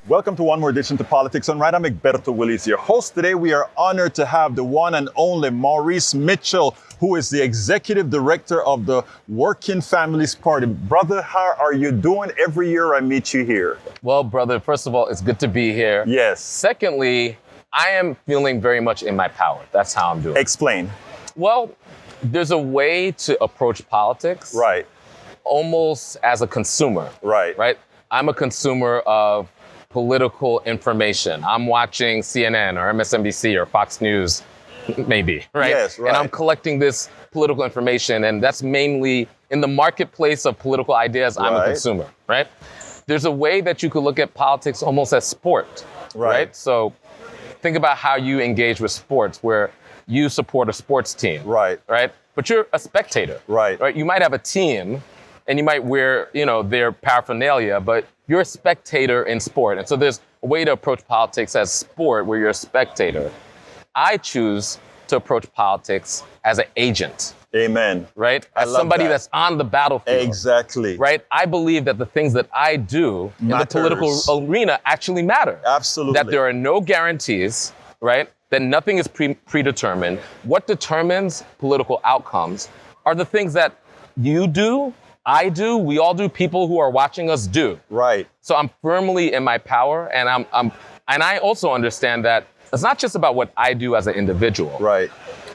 Welcome to one more edition to Politics on Right. I'm Egberto Willies, your host. Today we are honored to have the one and only Maurice Mitchell, who is the executive director of the Working Families Party. Brother, how are you doing? Every year I meet you here. Well, brother, first of all, it's good to be here. Yes. Secondly, I am feeling very much in my power. That's how I'm doing. Explain. Well, there's a way to approach politics. Right. Almost as a consumer. Right. Right? I'm a consumer of political information. I'm watching CNN or MSNBC or Fox News, maybe, right? Yes, right. And I'm collecting this political information, and that's mainly in the marketplace of political ideas. I'm a consumer, right? There's a way that you could look at politics almost as sport, right? So think about how you engage with sports, where you support a sports team, right? But you're a spectator, right? You might have a team, and you might wear, their paraphernalia, but you're a spectator in sport. And so there's a way to approach politics as sport where you're a spectator. I choose to approach politics as an agent. Amen. Right? As somebody that's on the battlefield. Exactly. Right? I believe that the things that I do in the political arena actually matter. Absolutely. That there are no guarantees, right? That nothing is predetermined. What determines political outcomes are the things that you do, I do, we all do, people who are watching us do. Right. So I'm firmly in my power, and and I also understand that it's not just about what I do as an individual. Right.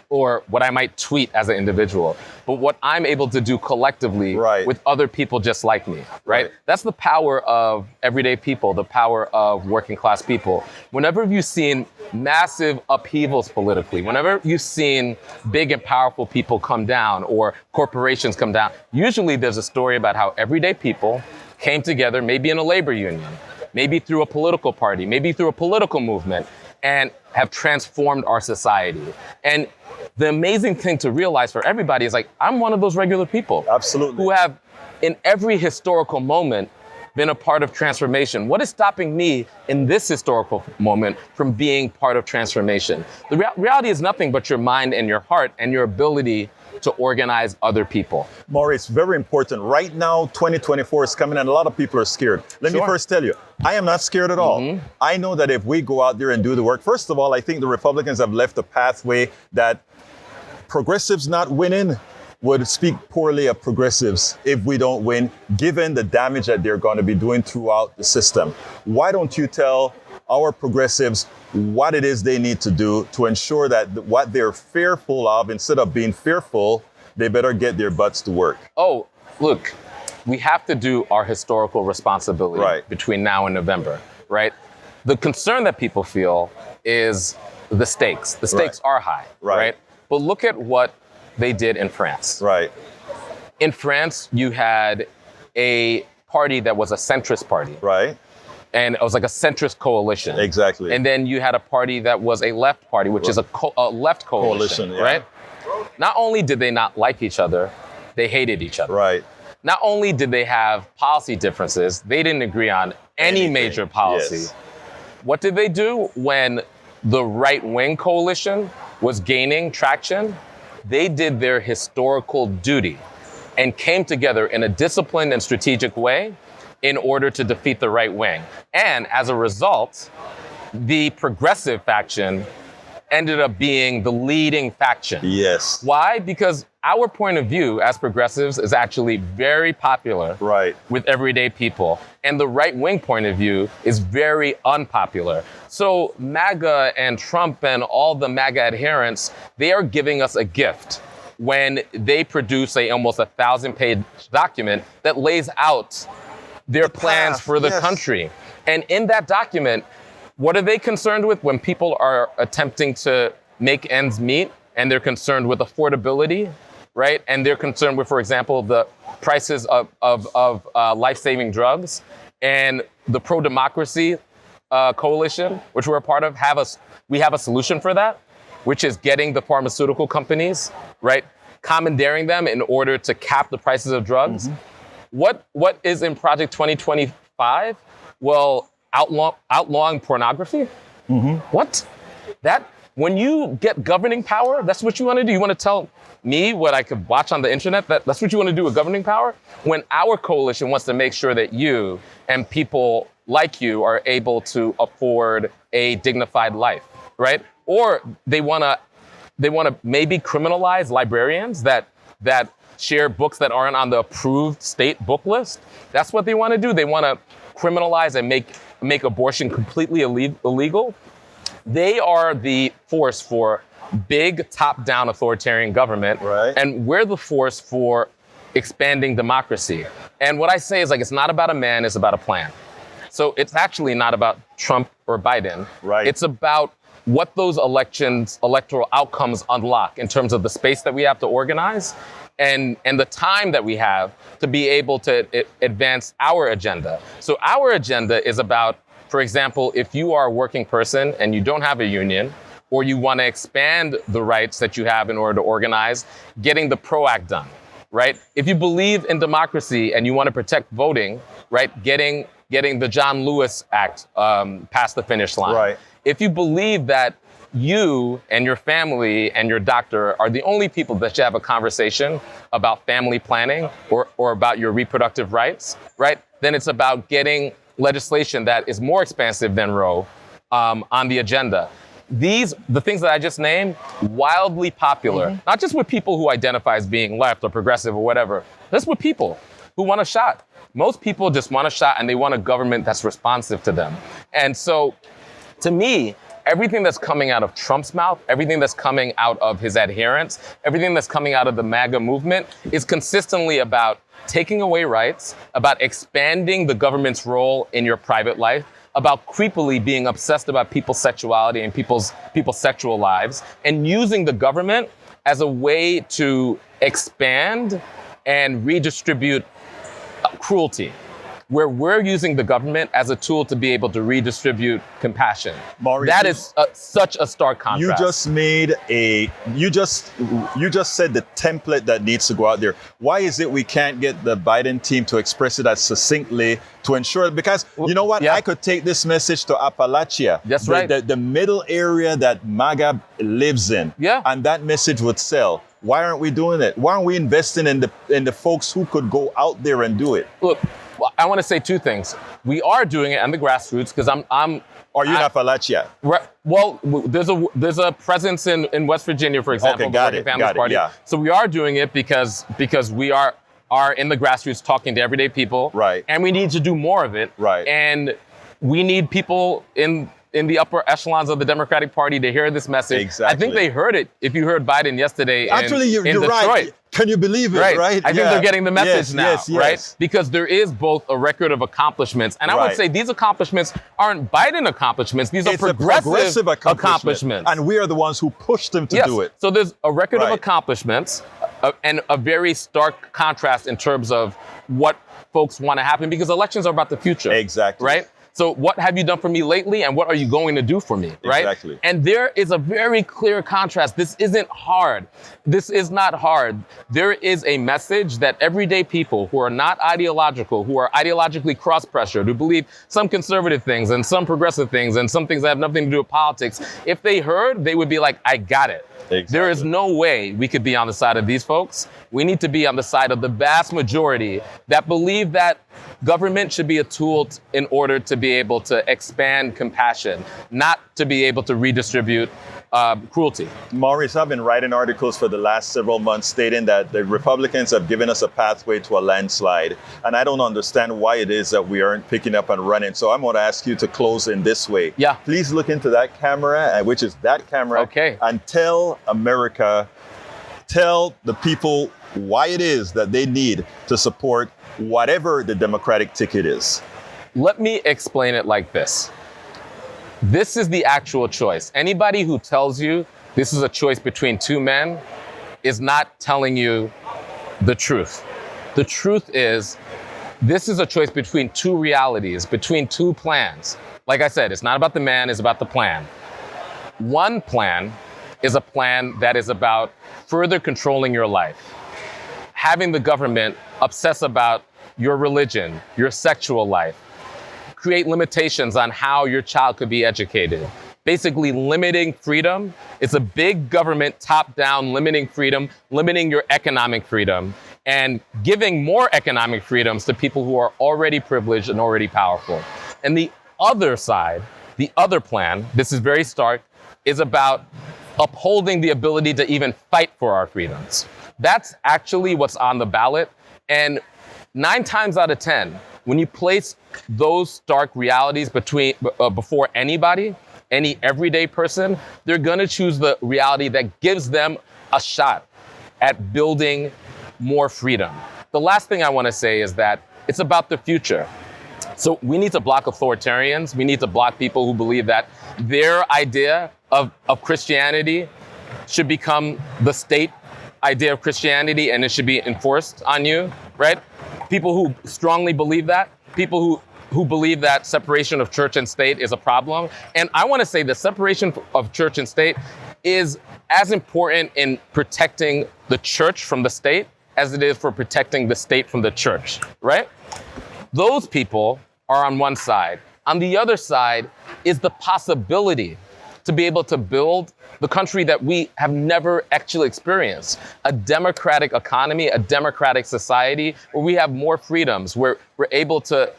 Or what I might tweet as an individual, but what I'm able to do collectively with other people just like me, right? That's the power of everyday people, the power of working class people. Whenever you've seen massive upheavals politically, whenever you've seen big and powerful people come down or corporations come down, usually there's a story about how everyday people came together, maybe in a labor union, maybe through a political party, maybe through a political movement, and have transformed our society. And the amazing thing to realize for everybody is I'm one of those regular people. Absolutely. Who have, in every historical moment, been a part of transformation. What is stopping me in this historical moment from being part of transformation? The reality is nothing but your mind and your heart and your ability to organize other people. Maurice, very important. Right now, 2024 is coming and a lot of people are scared. Let me first tell you, I am not scared at all. I know that if we go out there and do the work, first of all, I think the Republicans have left a pathway that progressives not winning would speak poorly of progressives if we don't win, given the damage that they're going to be doing throughout the system. Why don't you tell our progressives what it is they need to do to ensure that what they're fearful of, instead of being fearful, they better get their butts to work? Oh, look, we have to do our historical responsibility between now and November, right? The concern that people feel is the stakes. The stakes are high, right? But look at what they did in France. Right. In France, you had a party that was a centrist party. Right. And it was like a centrist coalition. Exactly. And then you had a party that was a left party, which is a left coalition, right? Not only did they not like each other, they hated each other. Right. Not only did they have policy differences, they didn't agree on any major policy. Yes. What did they do when the right-wing coalition was gaining traction? They did their historical duty and came together in a disciplined and strategic way in order to defeat the right wing. And as a result, the progressive faction ended up being the leading faction. Yes. Why? Because our point of view as progressives is actually very popular with everyday people. And the right-wing point of view is very unpopular. So MAGA and Trump and all the MAGA adherents, they are giving us a gift when they produce almost 1,000-page document that lays out their plans for the country. And in that document, what are they concerned with when people are attempting to make ends meet and they're concerned with affordability, right? And they're concerned with, for example, the prices of life-saving drugs. And the pro-democracy coalition, which we're a part of, we have a solution for that, which is getting the pharmaceutical companies, right, commandeering them in order to cap the prices of drugs. What is in Project 2025? Well, outlawing pornography? What? When you get governing power, that's what you want to do? You want to tell me what I could watch on the internet? That's what you want to do with governing power? When our coalition wants to make sure that you and people like you are able to afford a dignified life, right? Or they want to maybe criminalize librarians that share books that aren't on the approved state book list. That's what they want to do. They want to criminalize and make abortion completely illegal. They are the force for big top-down authoritarian government, right. And we're the force for expanding democracy. And what I say is, like, it's not about a man, it's about a plan. So it's actually not about Trump or Biden. Right. It's about what those electoral outcomes unlock in terms of the space that we have to organize and the time that we have to be able to advance our agenda. So our agenda is about, for example, if you are a working person and you don't have a union, or you want to expand the rights that you have in order to organize, getting the PRO Act done, right? If you believe in democracy and you want to protect voting, right, getting the John Lewis Act past the finish line. Right. If you believe that you and your family and your doctor are the only people that should have a conversation about family planning or about your reproductive rights, right, then it's about getting legislation that is more expansive than Roe on the agenda. The things that I just named, wildly popular, not just with people who identify as being left or progressive or whatever, just with people who want a shot. Most people just want a shot and they want a government that's responsive to them. And so, to me, everything that's coming out of Trump's mouth, everything that's coming out of his adherents, everything that's coming out of the MAGA movement is consistently about taking away rights, about expanding the government's role in your private life, about creepily being obsessed about people's sexuality and people's sexual lives, and using the government as a way to expand and redistribute cruelty, where we're using the government as a tool to be able to redistribute compassion. Maurice, that is such a stark contrast. You just said the template that needs to go out there. Why is it we can't get the Biden team to express it as succinctly to ensure, because you know what? Yeah. I could take this message to Appalachia. That's right. The middle area that MAGA lives in. Yeah. And that message would sell. Why aren't we doing it? Why aren't we investing in the folks who could go out there and do it? Look, I want to say two things. We are doing it on the grassroots because I'm. Are you in Appalachia? Well, there's a presence in West Virginia, for example, okay, got the it, Working Families Party. yeah. So we are doing it because we are in the grassroots talking to everyday people. Right. And we need to do more of it. Right. And we need people in the upper echelons of the Democratic Party to hear this message. Exactly. I think they heard it. If you heard Biden yesterday Actually, in you're Detroit. right. Can you believe it, right? I think they're getting the message now, yes. right? Because there is both a record of accomplishments. And I would say these accomplishments aren't Biden accomplishments. These are progressive accomplishments. And we are the ones who pushed them to do it. So there's a record of accomplishments and a very stark contrast in terms of what folks want to happen, because elections are about the future. Exactly. Right? So what have you done for me lately, and what are you going to do for me, right? Exactly. And there is a very clear contrast. This isn't hard. This is not hard. There is a message that everyday people who are not ideological, who are ideologically cross-pressured, who believe some conservative things and some progressive things and some things that have nothing to do with politics, if they heard, they would be like, I got it. Exactly. There is no way we could be on the side of these folks. We need to be on the side of the vast majority that believe that government should be a tool in order to be able to expand compassion, not to be able to redistribute cruelty. Maurice, I've been writing articles for the last several months stating that the Republicans have given us a pathway to a landslide. And I don't understand why it is that we aren't picking up and running. So I'm going to ask you to close in this way. Yeah. Please look into that camera, which is that camera. Okay. And tell America, tell the people why it is that they need to support whatever the Democratic ticket is. Let me explain it like this. This is the actual choice. Anybody who tells you this is a choice between two men is not telling you the truth. The truth is, this is a choice between two realities, between two plans. Like I said, it's not about the man, it's about the plan. One plan is a plan that is about further controlling your life, having the government obsess about your religion, your sexual life, create limitations on how your child could be educated. Basically limiting freedom. It's a big government top-down limiting freedom, limiting your economic freedom, and giving more economic freedoms to people who are already privileged and already powerful. And the other side, the other plan, this is very stark, is about upholding the ability to even fight for our freedoms. That's actually what's on the ballot. And 9 times out of 10, when you place those stark realities before anybody, any everyday person, they're gonna choose the reality that gives them a shot at building more freedom. The last thing I wanna say is that it's about the future. So we need to block authoritarians. We need to block people who believe that their idea of Christianity should become the state idea of Christianity and it should be enforced on you, right? People who strongly believe that, people who believe that separation of church and state is a problem. And I want to say the separation of church and state is as important in protecting the church from the state as it is for protecting the state from the church, right? Those people are on one side. On the other side is the possibility to be able to build the country that we have never actually experienced. A democratic economy, a democratic society where we have more freedoms, where we're able to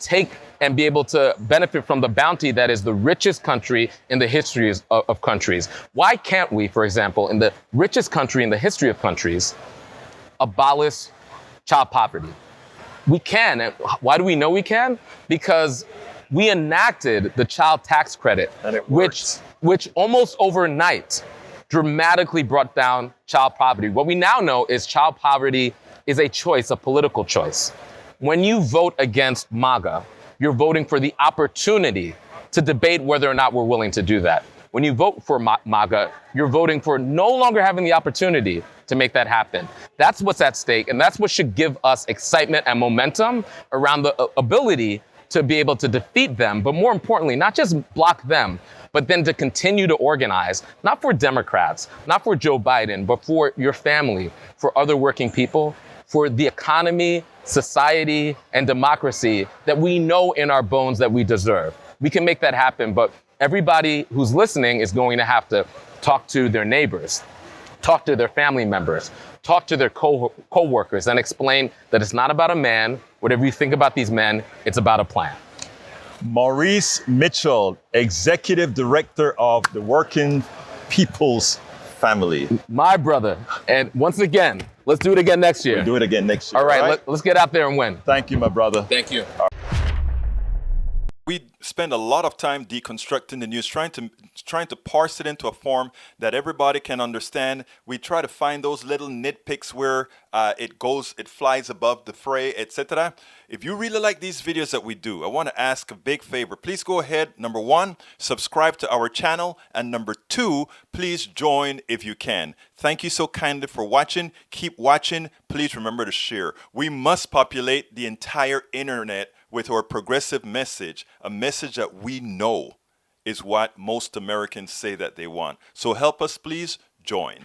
take and be able to benefit from the bounty that is the richest country in the history of countries. Why can't we, for example, in the richest country in the history of countries, abolish child poverty? We can. And why do we know we can? Because we enacted the child tax credit, which almost overnight dramatically brought down child poverty. What we now know is child poverty is a choice, a political choice. When you vote against MAGA, you're voting for the opportunity to debate whether or not we're willing to do that. When you vote for MAGA, you're voting for no longer having the opportunity to make that happen. That's what's at stake, and that's what should give us excitement and momentum around the ability to be able to defeat them, but more importantly, not just block them, but then to continue to organize, not for Democrats, not for Joe Biden, but for your family, for other working people, for the economy, society, and democracy that we know in our bones that we deserve. We can make that happen, but everybody who's listening is going to have to talk to their neighbors, talk to their family members, talk to their co-workers and explain that it's not about a man. Whatever you think about these men, it's about a plan. Maurice Mitchell, Executive Director of the Working People's Family. My brother. And once again, let's do it again next year. We'll do it again next year. All right, let's get out there and win. Thank you, my brother. Thank you. We spend a lot of time deconstructing the news, trying to parse it into a form that everybody can understand. We try to find those little nitpicks where it flies above the fray, etc. If you really like these videos that we do, I want to ask a big favor. Please go ahead. Number 1, subscribe to our channel. And number 2, please join if you can. Thank you so kindly for watching. Keep watching. Please remember to share. We must populate the entire internet with our progressive message, a message that we know is what most Americans say that they want. So help us, please join.